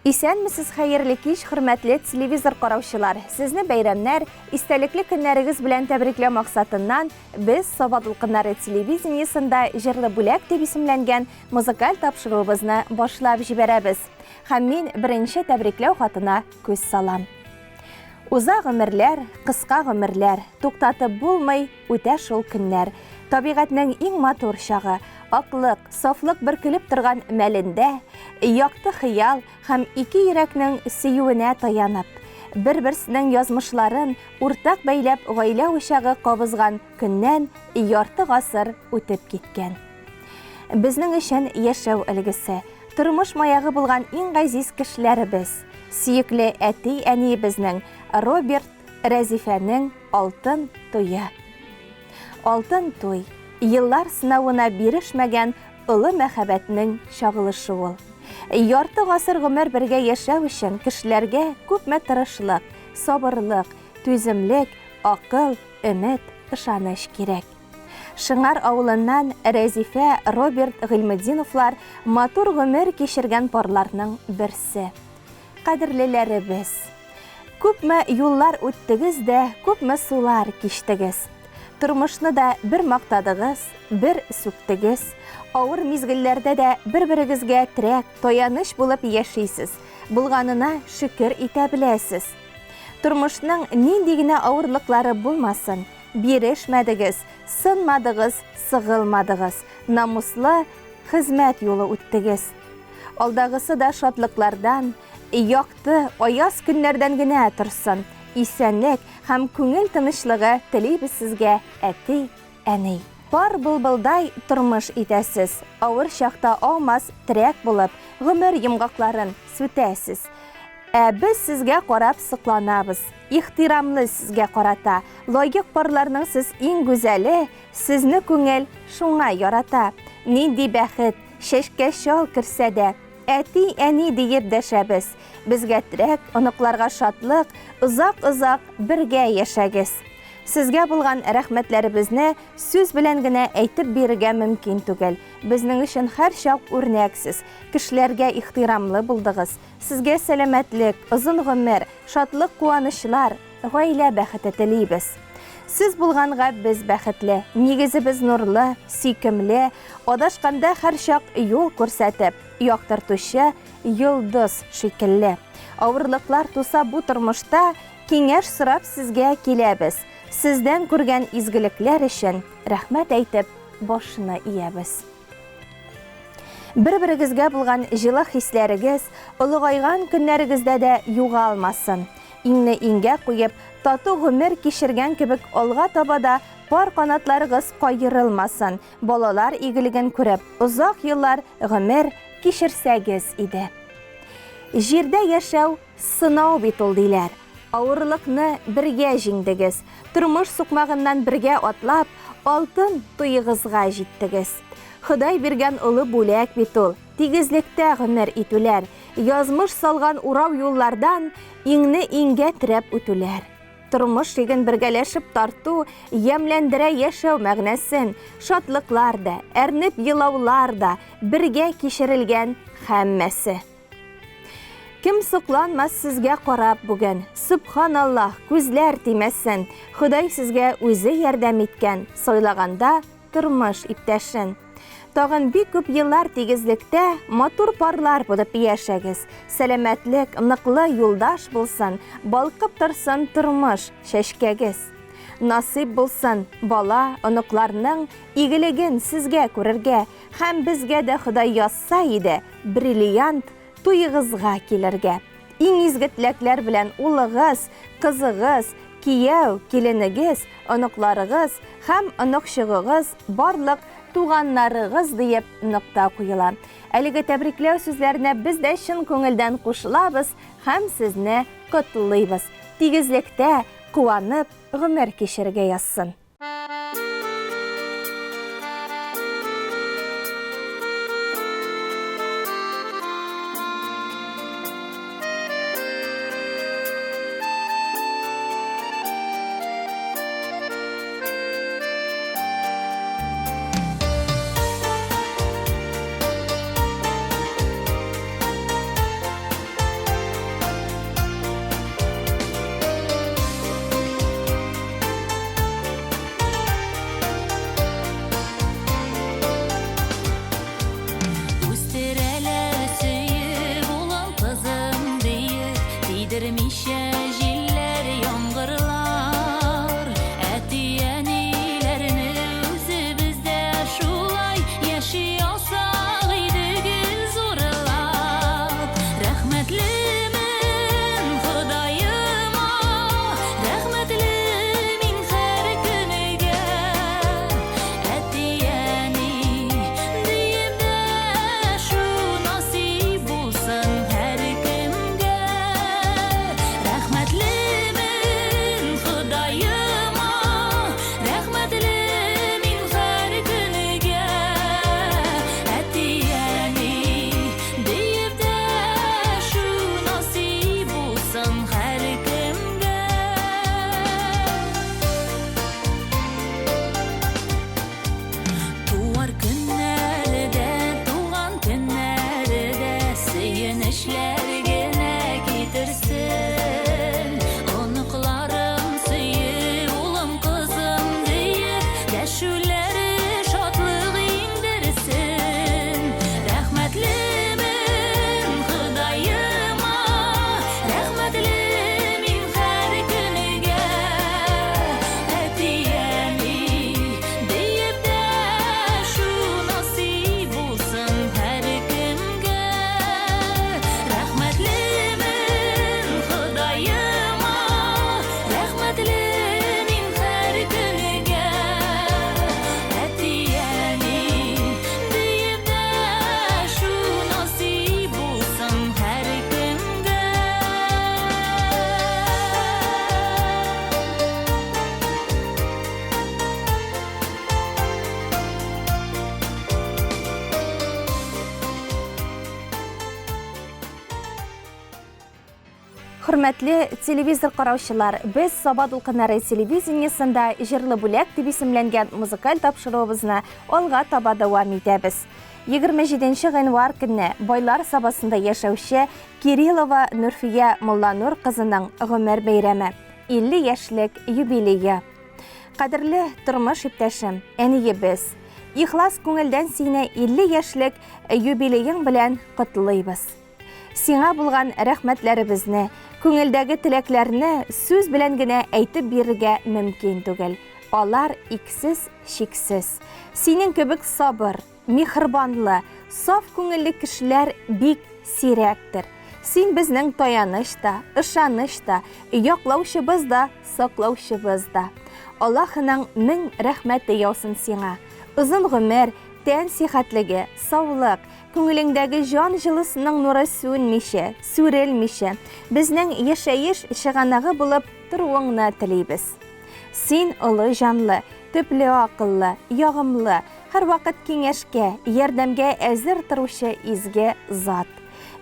Исәнмесез, хәерле кич, хөрмәтле телевизор караучылар. Сезне бәйрәмнәр, истәлекле көннәрегез белән тәбрикләү максатыннан без Саба дулкыннары телевидениесында җырлы бүләк дип исемләнгән музыкаль тапшыруыбызны башлап җибәрәбез. Һәм мин беренче тәбрикләү хатына күз салам. Уза гомерләр, кыска гомерләр, туктатып булмый үтә шул көннәр. Табигатьнең иң матур чагы, аклык, сафлык бөркелеп торган мәлендә, якты хыял һәм ике йөрәкнең сөюенә таянып, бер-берсенең язмышларын уртак бәйләп гаилә учагы кабызган көннән ярты гасыр үтеп киткән. Безнең өчен яшәү өлгесе, тормыш маягы булган иң газиз кешеләребез, сөекле әти-әниебезнең Роберт, Рәзифәнең алтын туе. Алтын туй, йыллар сынавына бирешмәгән олы мәхәббәтнең чагылышы ул. Ярты гасыр гомер бергә яшәү өчен кешеләргә күпме тырышлык, сабырлык, түземлек, акыл, өмет, ышаныч кирәк. Шыңар авылыннан Рәзифә, Роберт Гыйльметдиновлар матур гомер кичергән парларның берсе. Кадерлеләребез, күпме юллар үттегез дә, күпме сулар кичтегез. Тормышны да бер мактадыгыз, бер сүктегез. Авыр мизгелләрдә дә бер-берегезгә терәк, таяныч булып яшисез. Булганына шөкер итә беләсез. Тормышның нинди генә авырлыклары булмасын, бирешмәдегез, сынмадыгыз, сыгылмадыгыз. Намуслы хезмәт юлы үттегез. Алдагысы да шатлыклардан, якты, аяз көннәрдән генә торсын. Исәнлек һәм күңел тынычлыгы телибез сезгә, әти, әни. Пар былбылдай тормыш итәсез, авыр чакта алмас терәк булып, гомер йомгакларын сүтәсез. Без сезгә карап сыкланабыз, ихтирамлы сезгә карата. Лаек парларның сез иң гүзәле, сезне күңел шуңа ярата. Нинди бәхет, чәчкә шал керсә дә, әти, әни диеп дәшәбез. Безгә терәк, оныкларга шатлык, озак-озак бергә яшәгез. Сезгә булган рәхмәтләребезне сүз белән генә әйтеп бирергә мөмкин түгел. Безнең өчен һәр чак үрнәксез, кешеләргә ихтирамлы булдыгыз. Сезгә сәламәтлек, озын гомер, шатлык, куанычлар, гаилә бәхете телибез. Сез булганга без бәхетле, нигезебез нурлы, сөйкемле, адашканда һәр чак юл күрсәтеп, яктыртучы йолдыз шикелле. Авырлыклар туса бу тормышта, киңәш сорап сезгә киләбез. Сездән күргән изгелекләр өчен рәхмәт әйтеп башына иябез. Бер-берегезгә булган җылы хисләрегез олыгайган көннәрегездә дә югалмасын. Иңне иңгә куеп, тату гомер кичергән кебек алга таба да пар канатларыгыз кайырылмасын. Балалар игелеген күреп, озак еллар гомер кичерсәгез иде. Җирдә яшәү сынау бит ул диләр. Авырлыкны бергә җиңдегез. Тормыш сукмагыннан бергә атлап, алтын туйыгызга җиттегез. Ходай биргән улы бүләк бит ул. Тигезлектә гомер итүләр, язмыш салган урау юллардан иңне иңгә терәп үтүләр. Тормыш еген бергәләшеп тарту, ямьләндерә яшәү мәгънәсен, шатлыклар да, әрнеп елаулар да, бергә кичерелгән һәммәсе. Кем сокланмас сезгә карап бүген, Субханаллах, күзләр тимәсен, Ходай сезгә үзе ярдәм иткән, сайлаганда тормыш иптәшен. Тагын бик күп еллар тигезлектә матур парлар булып яшәгез. Сәламәтлек, ныклы юлдаш булсын, балкып торсын тормыш чәчкәгез. Насип булсын бала, оныкларның игелеген сезгә күрергә, һәм безгә дә Ходай язса иде, бриллиант туйыгызга килергә. Иң изге теләкләр белән улыгыз, кызыгыз, кияү, киленегез, оныкларыгыз һәм оныкчыгыгыз, барлык туганнарыгыз диеп нокта куела. Әлеге тәбрикләү сүзләренә без дә чын күңелдән кушылабыз һәм сезне котлыйбыз. Тигезлектә куанып гомер кичергә язсын. яшьләр генә китерсен. Оныкларым сөйе, улым, кызым диеп, яшүләре шатлык иңдерсен. Рәхмәтлемен Ходаема, рәхмәтле мин һәр көнегә. Әтиәни диеп дәшү насыйп булсын һәр кемгә. Рәхмәтлемен Ходаема, рәхмәтле мин һәр көнегә. Әтиәни диеп дәшү насыйп булсын һәр кемгә. Хөрмәтле телевизор караучылар, без Саба дулкыннары телевидениесында җырлы бүләк дип исемләнгән музыкаль тапшыруыбызны алга таба дәвам итәбез. 27 гыйнвар көнне Байлар Сабасында яшәүче Кириллова Нурфия Мулланур кызының гомер бәйрәме, 50 яшьлек юбилее. Кадерле тормыш иптәшем, әниебез, ихлас күңелдән сине 50 яшьлек юбилеең белән котлыйбыз. Сиңа булган рәхмәтләребезне, күңелдәге теләкләрне сүз белән генә әйтеп бирергә мөмкин түгел. Алар иксез, шиксез. Синең кебек сабыр, михырбанлы, саф күңелле кешеләр бик сирәктер. Син безнең таяныч та, ышаныч та, яклаучыбыз да, саклаучыбыз да. Аллаһының мең рәхмәте яусын сиңа. Озын гомер, тән сихәтлеге, саулык, күңелеңдәге җан җылысының нуры сүнмичә, сүрелмичә, безнең яшәеш чыганагы булып торуыңны телибез. Син олы җанлы, төпле акыллы, ягымлы, һәрвакыт киңәшкә, ярдәмгә әзер торучы изге зат.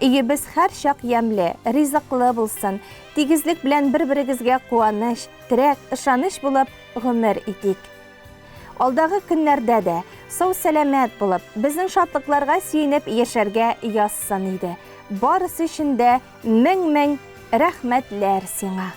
Өебез һәр чак ямле, ризыклы булсын, тигезлек белән бер-берегезгә куаныч, терәк, ышаныч булып гомер итик. Алдагы көннәрдә дә сау-сәламәт булып, безнең шатлыкларга сөенеп яшәргә язсын иде. Барысы өчен дә мең рәхмәтләр сиңа.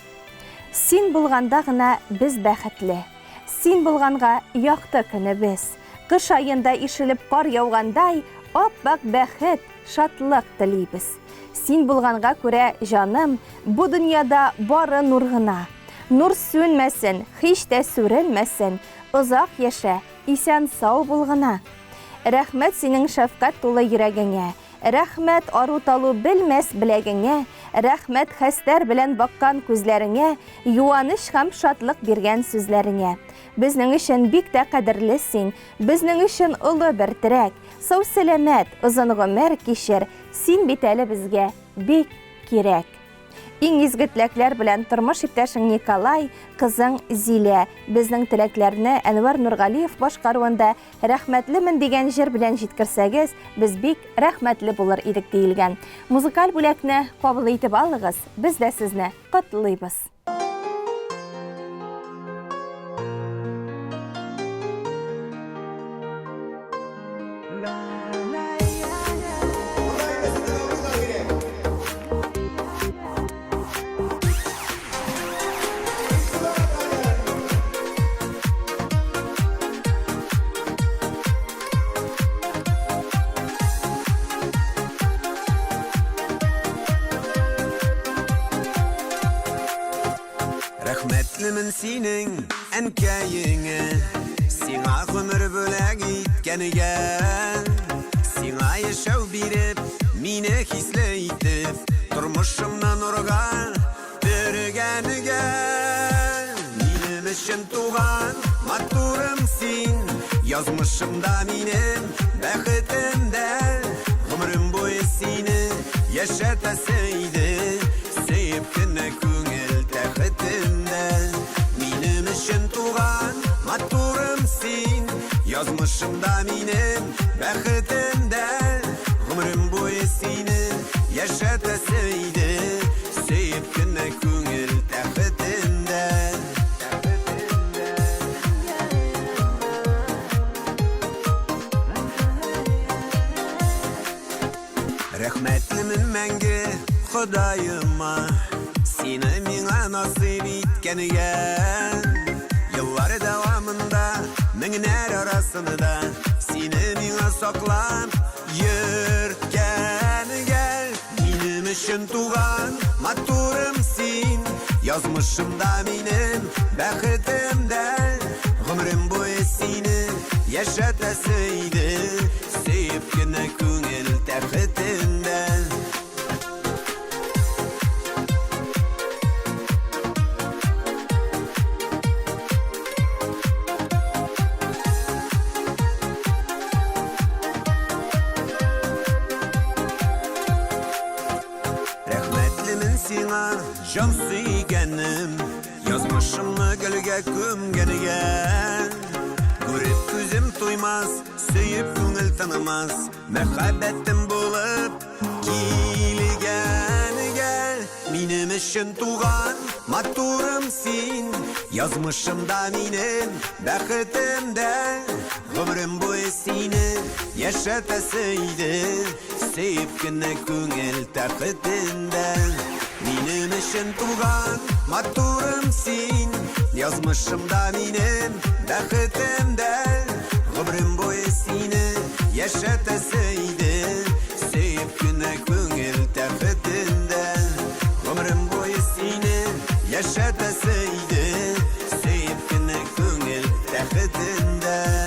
Син булганда гына без бәхетле. Син булганга якты көнебез. Кыш айында ишелеп кар яугандай, ап-ак бәхет, шатлык телибез. Син булганга күрә, җаным, бу дөньяда бары нур гына. Нур сүнмәсен, һич тә сүрелмәсен. Озак яшә, исән сау булгына. Рәхмәт синең шәфкать тулы йөрәгеңә. Рәхмәт ару-талу белмәс беләгеңә. Рәхмәт хәстәр белән баккан күзләреңә. Юаныч һәм шатлык биргән сүзләреңә. Безнең өчен бик тә кадерле син. Безнең өчен олы бер терәк. Сау-сәламәт, озын гомер кичер. Син бит әле безгә бик кирәк. Иң изге теләкләр белән тормыш иптәшең Николай, кызың Зилә. Безнең теләкләрне Әнвәр Нургалиев башкаруында рәхмәтлемен дигән җыр белән җиткерсәгез, без бик рәхмәтле булыр идек диелгән. Музыкаль бүләкне кабул итеп алыгыз, без дә сезне котлыйбыз. Рәхмәтлемен синең әнкәеңә, сиңа гомер бүләк иткәнегә. Сиңа яшәү биреп, мине хисле итеп, тормышымны нурга бергәнегә. Минем өчен туган матурым син, язмышымда минем бәхетемдә. Гомерем буе сине яшәтәсе иде, сөеп кенә күңел тәхетемдә. Минем өчен туган матурым син, язмышымда минем бәхетемдә. Гомерем буе сине яшәтәсе иде, сөеп кенә күңел тәхетемдә. Рәхмәт Rəhmətlimin məngi Xudayıma Seni mine nasip etkeniye Yıllar devamında Minler arasında Seni mine saklap Yürtken gel Benim için tuğan Maturum sin Yazmışım da benim Bəxitimdə Ömrüm boyu seni Yaşatasıydı Sevip güne küngel təxitində Sina can suygenim Yazmışımı gölge kümgeniye Görüp gözüm duymaz Söyüp köngül tanımaz Mehabbetim bulup Kilgen gel Benim için tuğan Maturum sin Yazmışım da benim Bəxitimdə Ömrüm boyu seni Yaşatasıydı Sevip güne köngül təxitində Benim için tuğan maturum sin Yazmışım da benim bəxitimdə Ömrüm boyu seni yaşatasıydı Sevip güne köngül təxitində Ömrüm boyu seni yaşatasıydı Sevip güne köngül təxitində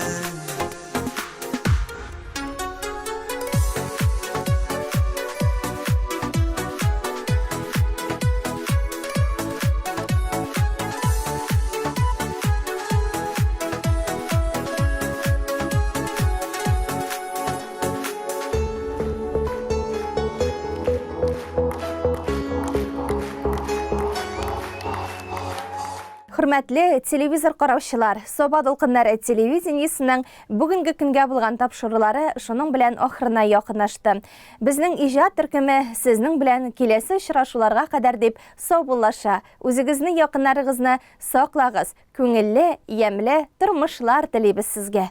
Hürmetli televizor qarawçılar, Soba Dolqunları televiziyaniyasының бүгінгі күнгә булган тапшырулары шуның белән ахырына якынлашты. Безнең иҗат төркеме сезнең белән киләсе очрашуларга кадәр дип саубуллаша. Үзегезне, якыннарыгызны саклагыз. Күңелле, ямьле тормышлар телибез сезгә.